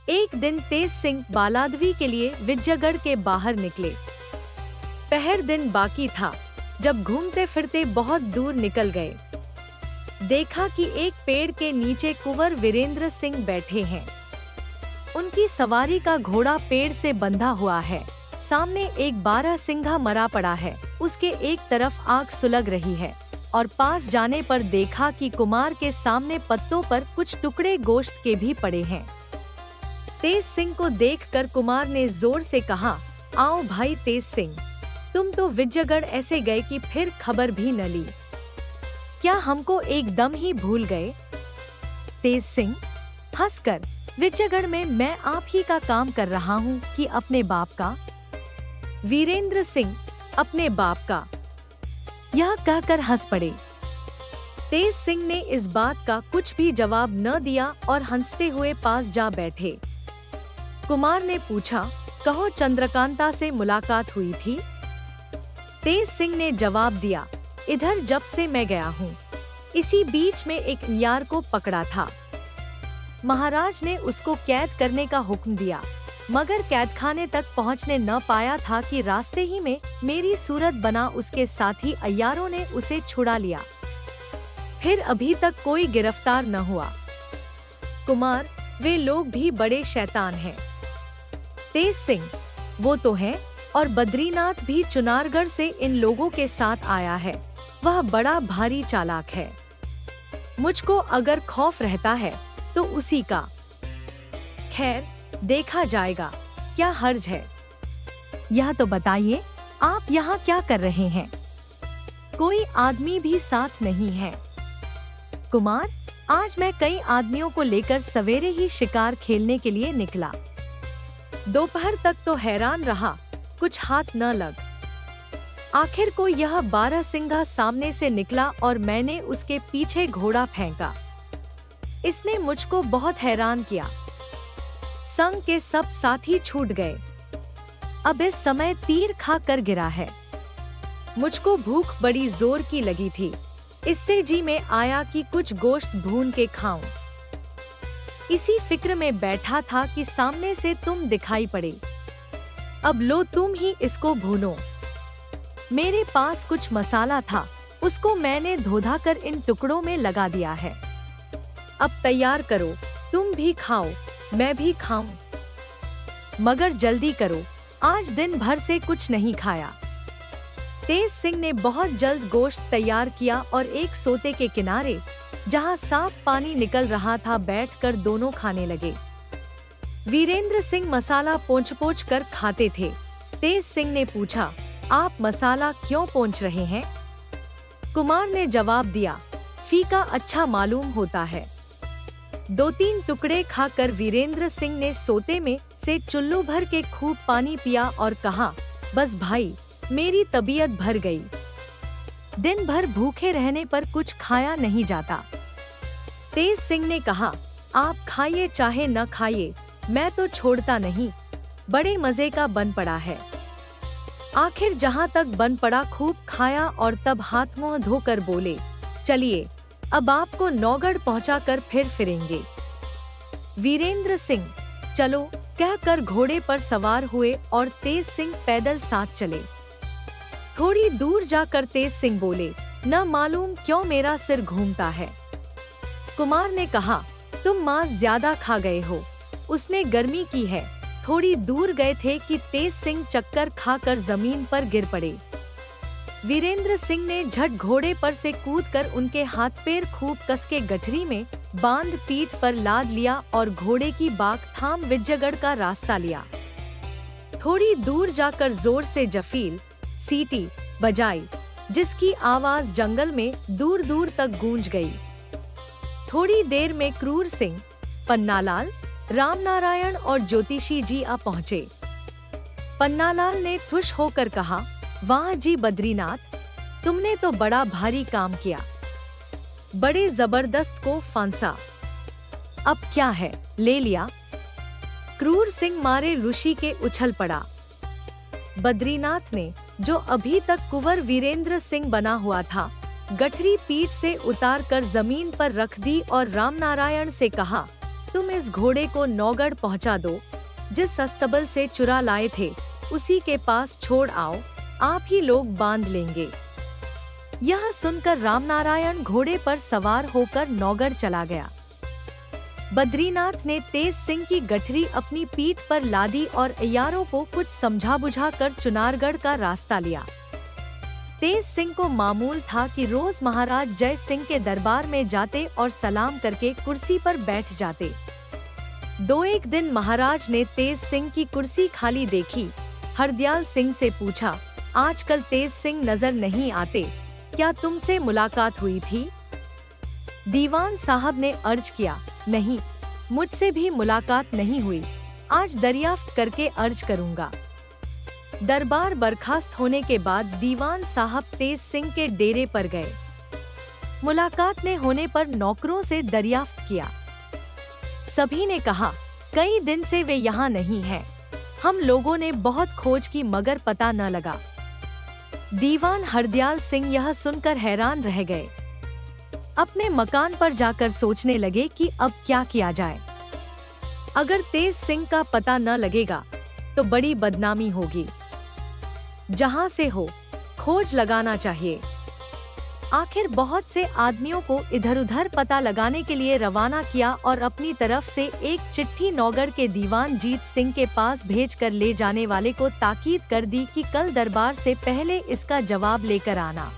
एक दिन तेज सिंह बालादवी के लिए विजयगढ़ के बाहर निकले। पहर दिन बाकी था जब घूमते फिरते बहुत दूर निकल गए। देखा कि एक पेड़ के नीचे कुंवर वीरेंद्र सिंह बैठे हैं। उनकी सवारी का घोड़ा पेड़ से बंधा हुआ है। सामने एक बारहसिंघा मरा पड़ा है। उसके एक तरफ आग सुलग रही है और पास जाने पर देखा कि कुमार के सामने पत्तों पर कुछ टुकड़े गोश्त के भी पड़े हैं। तेज सिंह को देखकर कुमार ने जोर से कहा, आओ भाई तेज सिंह, तुम तो विजयगढ़ ऐसे गए कि फिर खबर भी न ली। क्या हमको एकदम ही भूल गए? तेज सिंह हंसकर, विजयगढ़ में मैं आप ही का काम कर रहा हूँ कि अपने बाप का? वीरेंद्र सिंह अपने बाप का, यह कहकर हंस पड़े। तेज सिंह ने इस बात का कुछ भी जवाब न दिया और हंसते हुए पास जा बैठे। कुमार ने पूछा, कहो चंद्रकांता से मुलाकात हुई थी? तेज सिंह ने जवाब दिया, इधर जब से मैं गया हूँ। इसी बीच में एक यार को पकड़ा था। महाराज ने उसको कैद करने का हुक्म दिया, मगर कैदखाने तक पहुंचने न पाया था कि रास्ते ही में मेरी सूरत बना उसके साथी अय्यारों ने उसे छुड़ा लिया। फिर अभी तक कोई गिरफ्तार न हुआ। कुमार, वे लोग भी बड़े शैतान हैं। तेज सिंह, वो तो है, और बद्रीनाथ भी चुनारगढ़ से इन लोगों के साथ आया है। वह बड़ा भारी चालाक है। मुझको अगर खौफ रहता है तो उसी का। खैर, देखा जाएगा, क्या हर्ज है। यह तो बताइए, आप यहाँ क्या कर रहे हैं? कोई आदमी भी साथ नहीं है। कुमार, आज मैं कई आदमियों को लेकर सवेरे ही शिकार खेलने के लिए निकला। दोपहर तक तो हैरान रहा, कुछ हाथ न लग। आखिर को यह बारहसिंघा सामने से निकला और मैंने उसके पीछे घोड़ा फेंका। इसने मुझको बहुत हैरान किया। संग के सब साथी छूट गए। अब इस समय तीर खा कर गिरा है। मुझको भूख बड़ी जोर की लगी थी। इससे जी में आया कि कुछ गोश्त भून के खाऊं। इसी फिक्र में बैठा था कि सामने से तुम दिखाई पड़े। अब लो तुम ही इसको भूनो। मेरे पास कुछ मसाला था, उसको मैंने धोधा कर इन टुकड़ों में लगा दिया है। अब तैयार करो, तुम भी खाओ, मैं भी खाऊं। मगर जल्दी करो, आज दिन भर से कुछ नहीं खाया। तेज सिंह ने बहुत जल्द गोश्त तैयार किया और एक सोते के किनारे, जहां साफ पानी निकल रहा था, बैठकर दोनों खाने लगे। वीरेंद्र सिंह मसाला पोंछ कर खाते थे। तेज सिंह ने पूछा, आप मसाला क्यों पोंछ रहे हैं? कुमार ने जवाब दिया, फीका अच्छा मालूम होता है। 2-3 टुकड़े खाकर वीरेंद्र सिंह ने सोते में से चुल्लू भर के खूब पानी पिया और कहा, बस भाई, मेरी तबीयत भर गई। दिन भर भूखे रहने पर कुछ खाया नहीं जाता। तेज सिंह ने कहा, आप खाइए चाहे न खाइए, मैं तो छोड़ता नहीं। बड़े मजे का बन पड़ा है। आखिर जहाँ तक बन पड़ा खूब खाया और तब हाथ मुंह धोकर बोले, चलिए अब आपको नौगढ़ पहुँचाकर फिर फिरेंगे। वीरेंद्र सिंह, चलो कहकर घोड़े पर सवार हुए और तेज सिंह पैदल साथ चले। थोड़ी दूर जाकर तेज सिंह बोले, न मालूम क्यों मेरा सिर घूमता है। कुमार ने कहा, तुम मांस ज्यादा खा गए हो, उसने गर्मी की है। थोड़ी दूर गए थे कि तेज सिंह चक्कर खाकर जमीन पर गिर पड़े। वीरेंद्र सिंह ने झट घोड़े पर से कूदकर उनके हाथ पैर खूब कस के गठरी में बांध पीठ पर लाद लिया और घोड़े की बाक थाम विजयगढ़ का रास्ता लिया। थोड़ी दूर जाकर जोर से जफील सीटी बजाई, जिसकी आवाज जंगल में दूर दूर तक गूंज गई। थोड़ी देर में क्रूर सिंह, पन्नालाल, रामनारायण और ज्योतिषी जी आ पहुँचे। पन्नालाल ने खुश होकर कहा, वाह जी बद्रीनाथ, तुमने तो बड़ा भारी काम किया। बड़े जबरदस्त को फांसा। अब क्या है, ले लिया। क्रूर सिंह मारे ऋषि के उछल पड़ा। बद्रीनाथ ने, जो अभी तक कुंवर वीरेंद्र सिंह बना हुआ था, गठरी पीठ से उतारकर जमीन पर रख दी और रामनारायण से कहा, तुम इस घोड़े को नौगढ़ पहुंचा दो, जिस अस्तबल से चुरा लाए थे उसी के पास छोड़ आओ, आप ही लोग बांध लेंगे। यह सुनकर रामनारायण घोड़े पर सवार होकर नौगढ़ चला गया। बद्रीनाथ ने तेज सिंह की गठरी अपनी पीठ पर लादी और अय्यारों को कुछ समझा बुझा कर चुनारगढ़ का रास्ता लिया। तेज सिंह को मामूल था कि रोज महाराज जय सिंह के दरबार में जाते और सलाम करके कुर्सी पर बैठ जाते। दो एक दिन महाराज ने तेज सिंह की कुर्सी खाली देखी। हरदयाल सिंह से पूछा, आजकल तेज सिंह नजर नहीं आते, क्या तुमसे मुलाकात हुई थी? दीवान साहब ने अर्ज किया, नहीं, मुझसे भी मुलाकात नहीं हुई, आज दरियाफ्त करके अर्ज करूंगा। दरबार बर्खास्त होने के बाद दीवान साहब तेज सिंह के डेरे पर गए। मुलाकात न होने पर नौकरों से दरियाफ्त किया। सभी ने कहा, कई दिन से वे यहाँ नहीं हैं। हम लोगों ने बहुत खोज की मगर पता न लगा। दीवान हरदयाल सिंह यह सुनकर हैरान रह गए। अपने मकान पर जाकर सोचने लगे कि अब क्या किया जाए। अगर तेज सिंह का पता न लगेगा तो बड़ी बदनामी होगी। जहां से हो खोज लगाना चाहिए। आखिर बहुत से आदमियों को इधर-उधर पता लगाने के लिए रवाना किया और अपनी तरफ से एक चिट्ठी नौगढ़ के दीवान जीत सिंह के पास भेजकर ले जाने वाले को ताकीद कर दी कि कल दरबार से पहले इसका जवाब लेकर आना।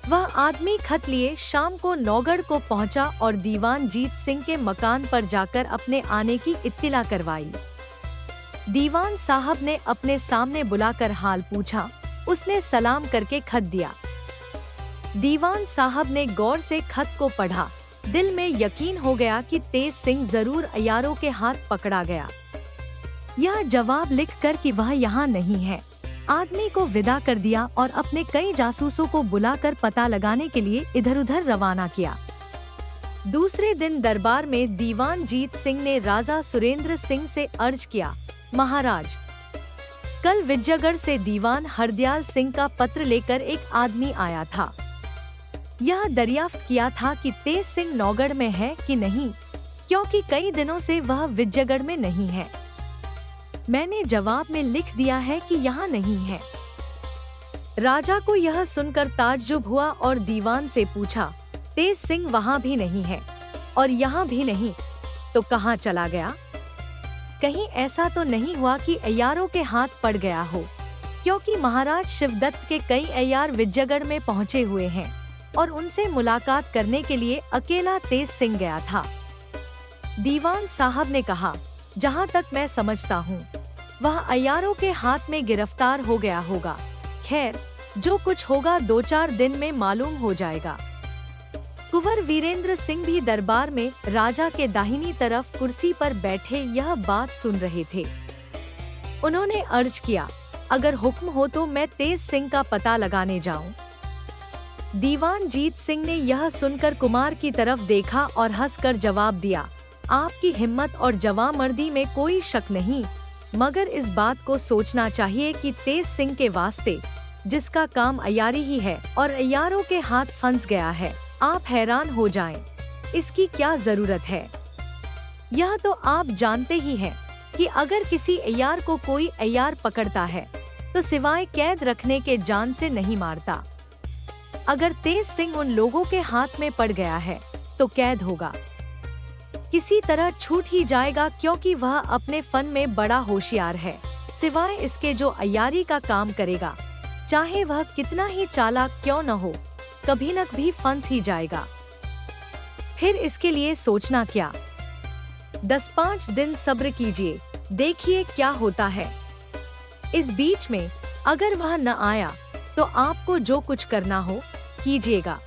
वह आदमी खत लिए शाम को नौगढ़ को पहुंचा और दीवान जीत सिंह के मकान पर जाकर अपने आने की इत्तिला करवाई। दीवान साहब ने अपने सामने बुलाकर हाल पूछा। उसने सलाम करके खत दिया। दीवान साहब ने गौर से खत को पढ़ा। दिल में यकीन हो गया कि तेज सिंह जरूर अय्यारों के हाथ पकड़ा गया। यह जवाब लिखकर कि वह यहाँ नहीं है, आदमी को विदा कर दिया और अपने कई जासूसों को बुलाकर पता लगाने के लिए इधर-उधर रवाना किया। दूसरे दिन दरबार में दीवान जीत सिंह ने राजा सुरेंद्र सिंह से अर्ज किया, महाराज, कल विजयगढ़ से दीवान हरदयाल सिंह का पत्र लेकर एक आदमी आया था। यह दरियाफ्त किया था कि तेज सिंह नौगढ़ में है कि नहीं, क्योंकि कई दिनों से वह विजयगढ़ में नहीं है। मैंने जवाब में लिख दिया है कि यहाँ नहीं है। राजा को यह सुनकर ताज्जुब हुआ और दीवान से पूछा, तेज सिंह वहाँ भी नहीं है और यहाँ भी नहीं, तो कहाँ चला गया? कहीं ऐसा तो नहीं हुआ कि अय्यारों के हाथ पड़ गया हो, क्योंकि महाराज शिवदत्त के कई अय्यार विजयगढ़ में पहुँचे हुए हैं और उनसे मुलाकात करने के लिए अकेला तेज सिंह गया था। दीवान साहब ने कहा, जहाँ तक मैं समझता हूँ वह अय्यारों के हाथ में गिरफ्तार हो गया होगा। खैर, जो कुछ होगा 2-4 दिन में मालूम हो जाएगा। कुंवर वीरेंद्र सिंह भी दरबार में राजा के दाहिनी तरफ कुर्सी पर बैठे यह बात सुन रहे थे। उन्होंने अर्ज किया, अगर हुक्म हो तो मैं तेज सिंह का पता लगाने जाऊं। दीवान जीत सिंह ने यह सुनकर कुमार की तरफ देखा और हंसकर जवाब दिया, आपकी हिम्मत और जवामर्दी में कोई शक नहीं, मगर इस बात को सोचना चाहिए कि तेज सिंह के वास्ते, जिसका काम अय्यारी ही है और अय्यारों के हाथ फंस गया है, आप हैरान हो जाएं। इसकी क्या जरूरत है? यह तो आप जानते ही हैं कि अगर किसी अय्यार को कोई अय्यार पकड़ता है तो सिवाय कैद रखने के जान से नहीं मारता। अगर तेज सिंह उन लोगों के हाथ में पड़ गया है तो कैद होगा, किसी तरह छूट ही जाएगा, क्योंकि वह अपने फन में बड़ा होशियार है। सिवाय इसके जो अय्यारी का काम करेगा, चाहे वह कितना ही चालाक क्यों न हो, कभी न कभी फंस ही जाएगा। फिर इसके लिए सोचना क्या? 10-5 दिन सब्र कीजिए, देखिए क्या होता है। इस बीच में अगर वह न आया तो आपको जो कुछ करना हो कीजिएगा।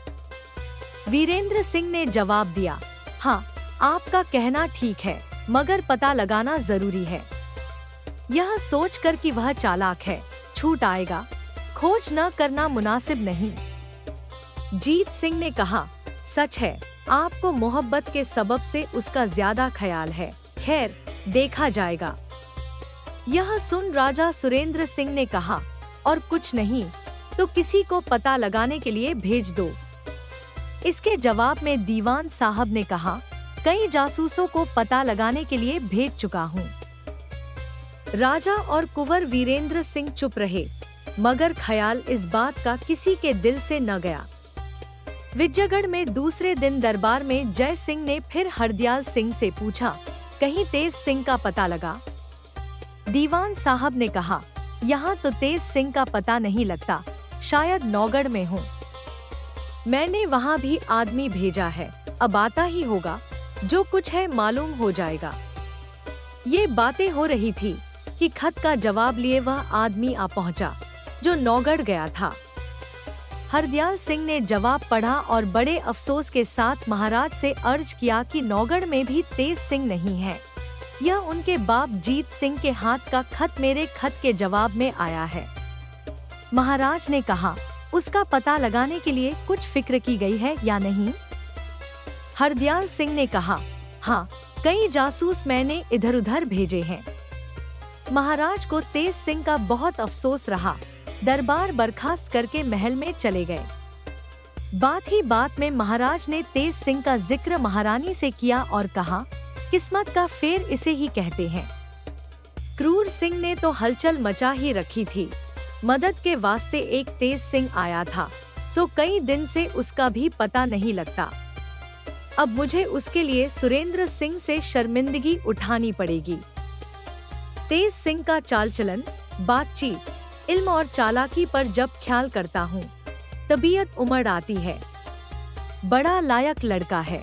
वीरेंद्र सिंह ने जवाब दिया, हाँ, आपका कहना ठीक है, मगर पता लगाना जरूरी है। यह सोचकर कि वह चालाक है, छूट आएगा, खोज न करना मुनासिब नहीं। जीत सिंह ने कहा, सच है, आपको मोहब्बत के सबब से उसका ज्यादा ख्याल है। खैर, देखा जाएगा। यह सुन राजा सुरेंद्र सिंह ने कहा, और कुछ नहीं तो किसी को पता लगाने के लिए भेज दो। इसके जवाब में दीवान साहब ने कहा, कई जासूसों को पता लगाने के लिए भेज चुका हूँ। राजा और कुंवर वीरेंद्र सिंह चुप रहे, मगर ख्याल इस बात का किसी के दिल से न गया। विजयगढ़ में दूसरे दिन दरबार में जय सिंह ने फिर हरदयाल सिंह से पूछा, कहीं तेज सिंह का पता लगा? दीवान साहब ने कहा, यहाँ तो तेज सिंह का पता नहीं लगता, शायद नौगढ़ में हो। मैंने वहाँ भी आदमी भेजा है, अब आता ही होगा, जो कुछ है मालूम हो जाएगा। ये बातें हो रही थी कि खत का जवाब लिए वह आदमी आ पहुँचा जो नौगढ़ गया था। हरदयाल सिंह ने जवाब पढ़ा और बड़े अफसोस के साथ महाराज से अर्ज किया कि नौगढ़ में भी तेज सिंह नहीं है। यह उनके बाप जीत सिंह के हाथ का खत मेरे खत के जवाब में आया है। महाराज ने कहा, उसका पता लगाने के लिए कुछ फिक्र की गई है या नहीं? हरदयाल सिंह ने कहा, हाँ, कई जासूस मैंने इधर उधर भेजे हैं। महाराज को तेज सिंह का बहुत अफसोस रहा। दरबार बर्खास्त करके महल में चले गए। बात ही बात में महाराज ने तेज सिंह का जिक्र महारानी से किया और कहा, किस्मत का फेर इसे ही कहते हैं। क्रूर सिंह ने तो हलचल मचा ही रखी थी। मदद के वास्ते एक तेज सिंह आया था, सो कई दिन से उसका भी पता नहीं लगता। अब मुझे उसके लिए सुरेंद्र सिंह से शर्मिंदगी उठानी पड़ेगी। तेज सिंह का चाल चलन, बातचीत, इल्म और चालाकी पर जब ख्याल करता हूँ, तबीयत उमड़ आती है। बड़ा लायक लड़का है।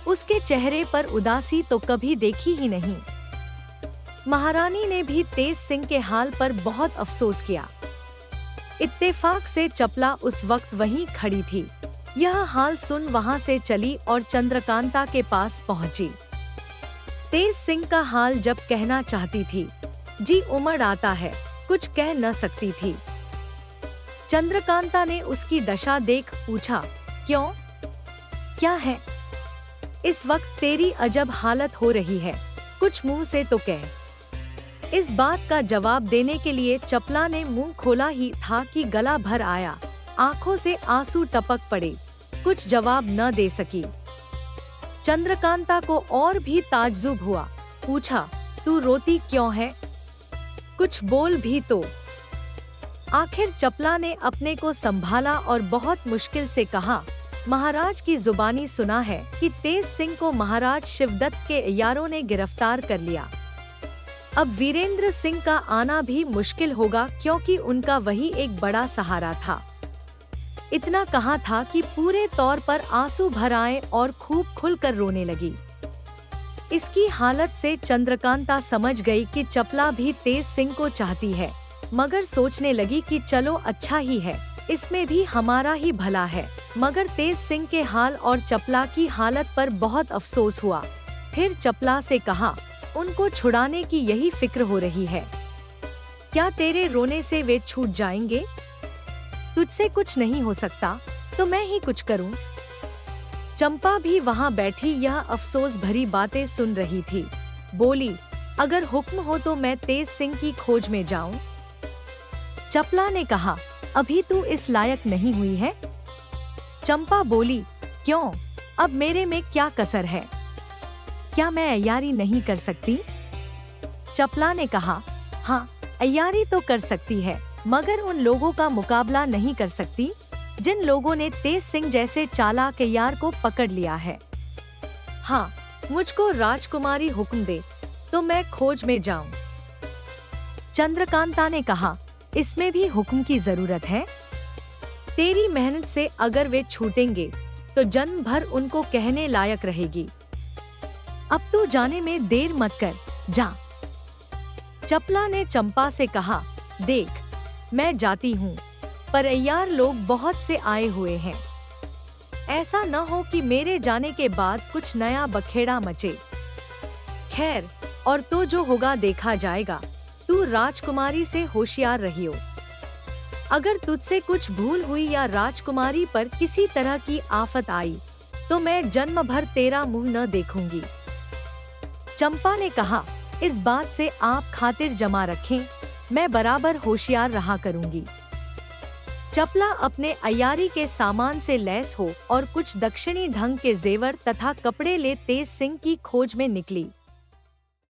उसके चेहरे पर उदासी तो कभी देखी ही नहीं। महारानी ने भी तेज सिंह के हाल पर बहुत अफसोस किया। इत्तेफाक से चपला उस वक्त वहीं खड़ी थी। यह हाल सुन वहां से चली और चंद्रकांता के पास पहुंची। तेज सिंह का हाल जब कहना चाहती थी, जी उमड़ आता है, कुछ कह न सकती थी। चंद्रकांता ने उसकी दशा देख पूछा, क्यों, क्या है? इस वक्त तेरी अजब हालत हो रही है, कुछ मुंह से तो कह। इस बात का जवाब देने के लिए चपला ने मुंह खोला ही था कि गला भर आया, आंखों से आंसू टपक पड़े, कुछ जवाब न दे सकी। चंद्रकांता को और भी ताज्जुब हुआ, पूछा, तू रोती क्यों है? कुछ बोल भी तो। आखिर चपला ने अपने को संभाला और बहुत मुश्किल से कहा, महाराज की जुबानी सुना है कि तेज सिंह को महाराज शिवदत्त के यारों ने गिरफ्तार कर लिया। अब वीरेंद्र सिंह का आना भी मुश्किल होगा, क्योंकि उनका वही एक बड़ा सहारा था। इतना कहा था कि पूरे तौर पर आंसू भर आए और खूब खुलकर रोने लगी। इसकी हालत से चंद्रकांता समझ गई कि चपला भी तेज सिंह को चाहती है, मगर सोचने लगी कि चलो अच्छा ही है, इसमें भी हमारा ही भला है। मगर तेज सिंह के हाल और चपला की हालत पर बहुत अफसोस हुआ। फिर चपला से कहा, उनको छुड़ाने की यही फिक्र हो रही है। क्या तेरे रोने से वे छूट जाएंगे? तुझसे कुछ नहीं हो सकता, तो मैं ही कुछ करूं। चंपा भी वहां बैठी यह अफसोस भरी बातें सुन रही थी। बोली, अगर हुक्म हो तो मैं तेज सिंह की खोज में जाऊं। चपला ने कहा, अभी तू इस लायक नहीं हुई है। चंपा बोली, क्यों, अब मेरे में क्या कसर है? क्या मैं अय्यारी नहीं कर सकती? चपला ने कहा, हाँ, अय्यारी तो कर सकती है, मगर उन लोगों का मुकाबला नहीं कर सकती जिन लोगों ने तेज सिंह जैसे चालाक यार को पकड़ लिया है। हाँ, मुझको राजकुमारी हुक्म दे तो मैं खोज में जाऊं। चंद्रकांता ने कहा, इसमें भी हुक्म की जरूरत है। तेरी मेहनत से अगर वे छूटेंगे तो जन्म भर उनको कहने लायक रहेगी। अब तू जाने में देर मत कर, जा। चपला ने चंपा से कहा, देख, मैं जाती हूँ, पर अय्यार लोग बहुत से आए हुए हैं। ऐसा न हो कि मेरे जाने के बाद कुछ नया बखेड़ा मचे। खैर, और तो जो होगा देखा जाएगा। तू राजकुमारी से होशियार रहियो। अगर तुझसे कुछ भूल हुई या राजकुमारी पर किसी तरह की आफत आई तो मैं जन्म भर तेरा मुंह न देखूंगी। चंपा ने कहा, इस बात से आप खातिर जमा रखें, मैं बराबर होशियार रहा करूंगी। चपला अपने अयारी के सामान से लैस हो और कुछ दक्षिणी ढंग के जेवर तथा कपड़े ले तेज सिंह की खोज में निकली।